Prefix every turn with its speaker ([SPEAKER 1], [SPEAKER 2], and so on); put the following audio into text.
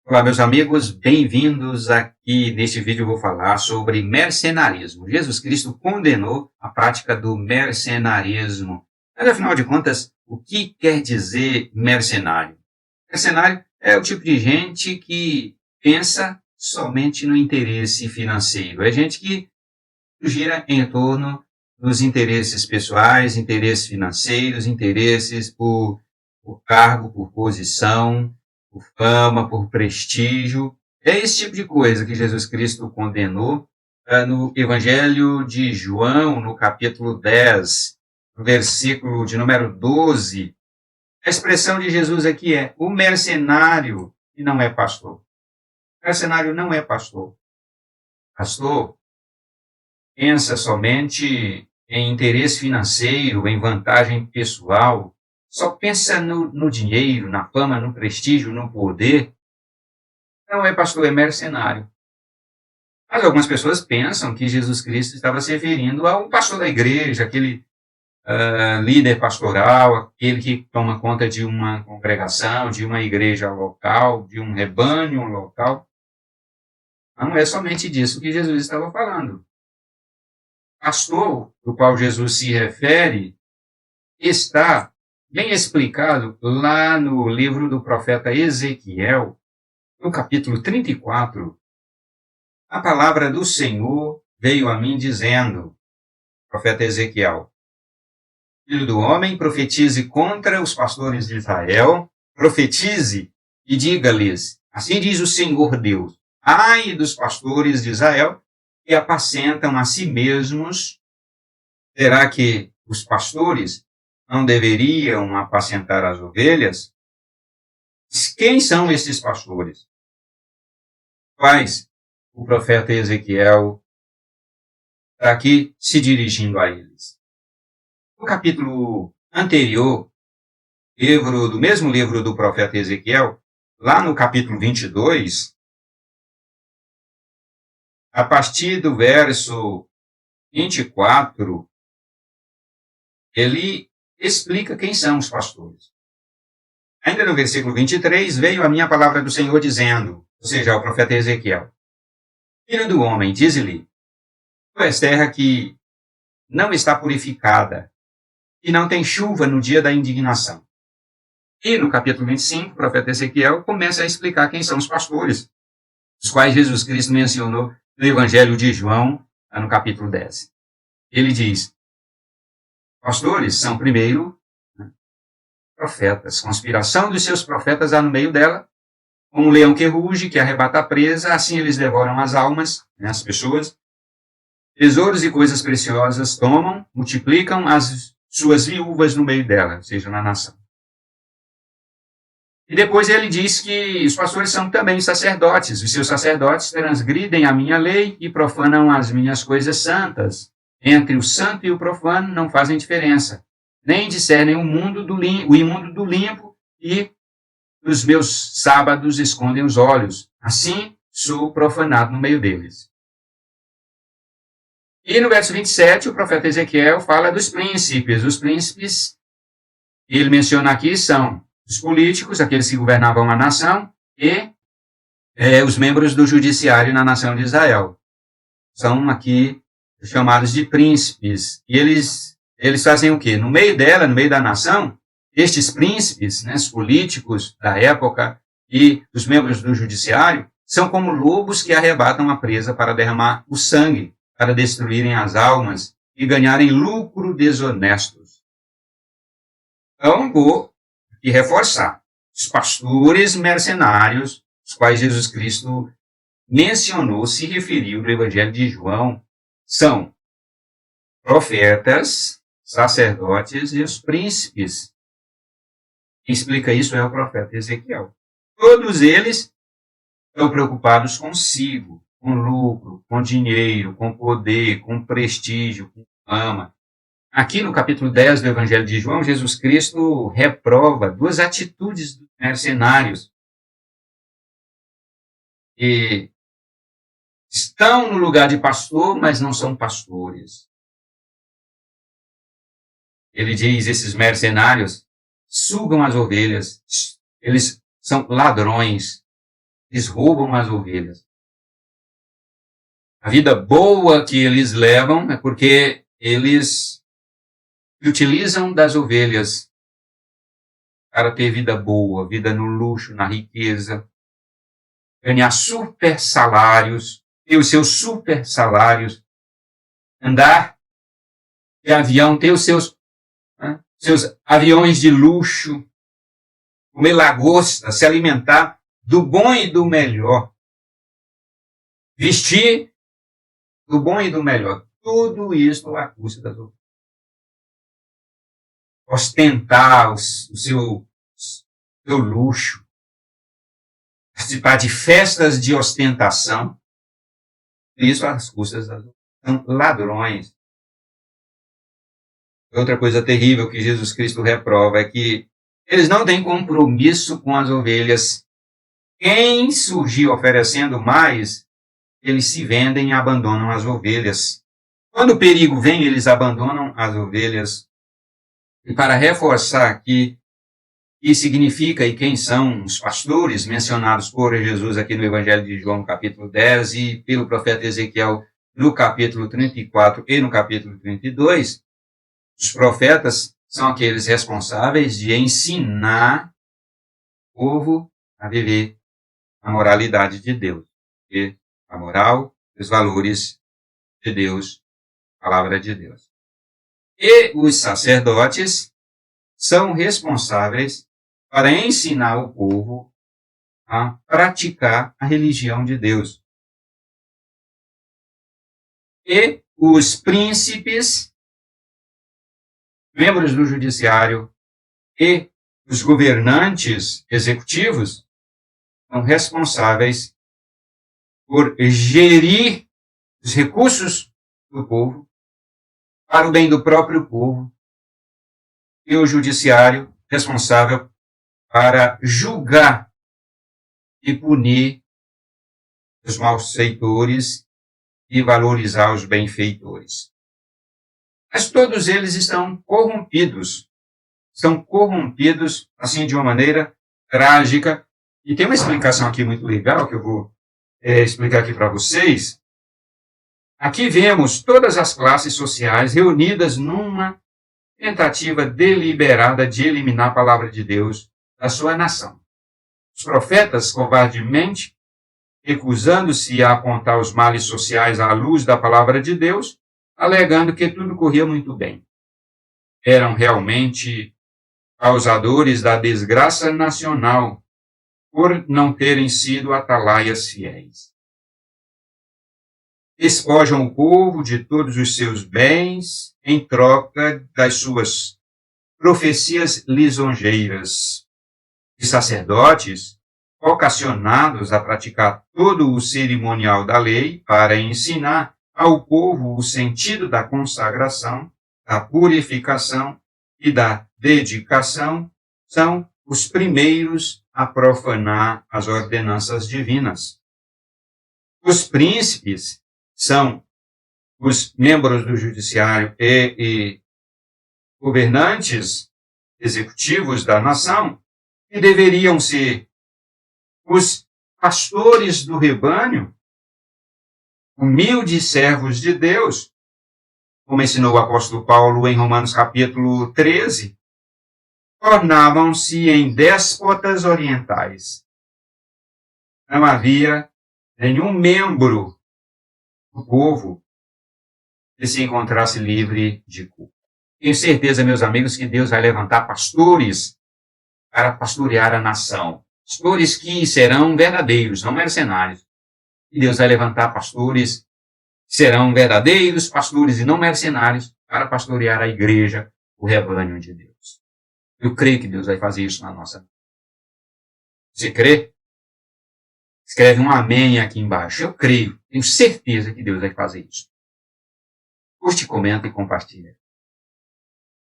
[SPEAKER 1] Olá, meus amigos, bem-vindos aqui. Neste vídeo eu vou falar sobre mercenarismo. Jesus Cristo condenou a prática do mercenarismo. Mas, afinal de contas, o que quer dizer mercenário? Mercenário é o tipo de gente que pensa somente no interesse financeiro. É gente que gira em torno dos interesses pessoais, interesses financeiros, interesses por cargo, por posição, por fama, por prestígio. É esse tipo de coisa que Jesus Cristo condenou no Evangelho de João, no capítulo 10, no versículo de número 12. A expressão de Jesus aqui é o mercenário que não é pastor. O mercenário não é pastor. Pastor pensa somente em interesse financeiro, em vantagem pessoal, só pensa no dinheiro, na fama, no prestígio, no poder. Não é pastor, é mercenário. Mas algumas pessoas pensam que Jesus Cristo estava se referindo ao pastor da igreja, aquele líder pastoral, aquele que toma conta de uma congregação, de uma igreja local, de um rebanho local. Não é somente disso que Jesus estava falando. Pastor, do qual Jesus se refere, está bem explicado lá no livro do profeta Ezequiel, no capítulo 34. A palavra do Senhor veio a mim dizendo, profeta Ezequiel, filho do homem, profetize contra os pastores de Israel, profetize e diga-lhes, assim diz o Senhor Deus, ai dos pastores de Israel que apacentam a si mesmos. Será que os pastores não deveriam apacentar as ovelhas? Quem são esses pastores? Quais o profeta Ezequiel está aqui se dirigindo a eles? No capítulo anterior, do mesmo livro do profeta Ezequiel, lá no capítulo 22, a partir do verso 24, ele explica quem são os pastores. Ainda no versículo 23, veio a minha palavra do Senhor dizendo, ou seja, o profeta Ezequiel, filho do homem, dize-lhe, tu és terra que não está purificada, e não tem chuva no dia da indignação. E no capítulo 25, o profeta Ezequiel começa a explicar quem são os pastores, os quais Jesus Cristo mencionou no Evangelho de João, no capítulo 10. Ele diz, pastores são, primeiro, profetas. Conspiração dos seus profetas há no meio dela, como um leão que ruge, que arrebata a presa, assim eles devoram as almas, as pessoas. Tesouros e coisas preciosas tomam, multiplicam as suas viúvas no meio dela, ou seja, na nação. E depois ele diz que os pastores são também sacerdotes. Os seus sacerdotes transgridem a minha lei e profanam as minhas coisas santas. Entre o santo e o profano não fazem diferença. Nem discernem o imundo do limpo e os meus sábados escondem os olhos. Assim sou profanado no meio deles. E no verso 27, o profeta Ezequiel fala dos príncipes. Os príncipes, ele menciona aqui, são os políticos, aqueles que governavam a nação, e os membros do judiciário na nação de Israel. São aqui chamados de príncipes. E eles fazem o quê? No meio dela, no meio da nação, estes príncipes, os políticos da época e os membros do judiciário, são como lobos que arrebatam a presa para derramar o sangue, para destruírem as almas e ganharem lucro desonestos. Então, vou e reforçar. Os pastores mercenários, os quais Jesus Cristo mencionou, se referiu no Evangelho de João, são profetas, sacerdotes e os príncipes. Quem explica isso é o profeta Ezequiel. Todos eles estão preocupados consigo, com lucro, com dinheiro, com poder, com prestígio, com fama. Aqui no capítulo 10 do Evangelho de João, Jesus Cristo reprova duas atitudes dos mercenários. E estão no lugar de pastor, mas não são pastores. Ele diz, esses mercenários sugam as ovelhas, eles são ladrões, Eles roubam as ovelhas. A vida boa que eles levam é porque eles utilizam das ovelhas para ter vida boa, vida no luxo, na riqueza, ganhar super salários, ter os seus super salários, andar de avião, ter os seus aviões de luxo, comer lagosta, se alimentar do bom e do melhor, vestir do bom e do melhor. Tudo isso à custa das ovelhas. Ostentar o seu luxo, participar de festas de ostentação, isso às custas das ovelhas. São ladrões. Outra coisa terrível que Jesus Cristo reprova é que eles não têm compromisso com as ovelhas. Quem surgir oferecendo mais, eles se vendem e abandonam as ovelhas. Quando o perigo vem, eles abandonam as ovelhas. E para reforçar aqui o que significa e quem são os pastores mencionados por Jesus aqui no Evangelho de João, no capítulo 10, e pelo profeta Ezequiel no capítulo 34 e no capítulo 32, os profetas são aqueles responsáveis de ensinar o povo a viver a moralidade de Deus. E a moral, os valores de Deus, a palavra de Deus. E os sacerdotes são responsáveis para ensinar o povo a praticar a religião de Deus. E os príncipes, membros do judiciário e os governantes executivos são responsáveis por gerir os recursos do povo para o bem do próprio povo, e o judiciário responsável para julgar e punir os malfeitores e valorizar os benfeitores. Mas todos eles estão corrompidos, assim de uma maneira trágica, e tem uma explicação aqui muito legal que eu vou explicar aqui para vocês. Aqui vemos todas as classes sociais reunidas numa tentativa deliberada de eliminar a palavra de Deus da sua nação. Os profetas, covardemente, recusando-se a apontar os males sociais à luz da palavra de Deus, alegando que tudo corria muito bem. Eram realmente causadores da desgraça nacional por não terem sido atalaias fiéis. Despojam o povo de todos os seus bens em troca das suas profecias lisonjeiras. Os sacerdotes, vocacionados a praticar todo o cerimonial da lei para ensinar ao povo o sentido da consagração, da purificação e da dedicação, são os primeiros a profanar as ordenanças divinas. Os príncipes são os membros do judiciário e governantes executivos da nação, que deveriam ser os pastores do rebanho, humildes servos de Deus, como ensinou o apóstolo Paulo em Romanos capítulo 13, tornavam-se em déspotas orientais. Não havia nenhum membro do povo que se encontrasse livre de culpa. Tenho certeza, meus amigos, que Deus vai levantar pastores para pastorear a nação. Pastores que serão verdadeiros, não mercenários. E Deus vai levantar pastores que serão verdadeiros, pastores e não mercenários, para pastorear a igreja, o rebanho de Deus. Eu creio que Deus vai fazer isso na nossa vida. Você crê? Escreve um amém aqui embaixo. Eu creio, tenho certeza que Deus vai fazer isso. Curte, comenta e compartilha.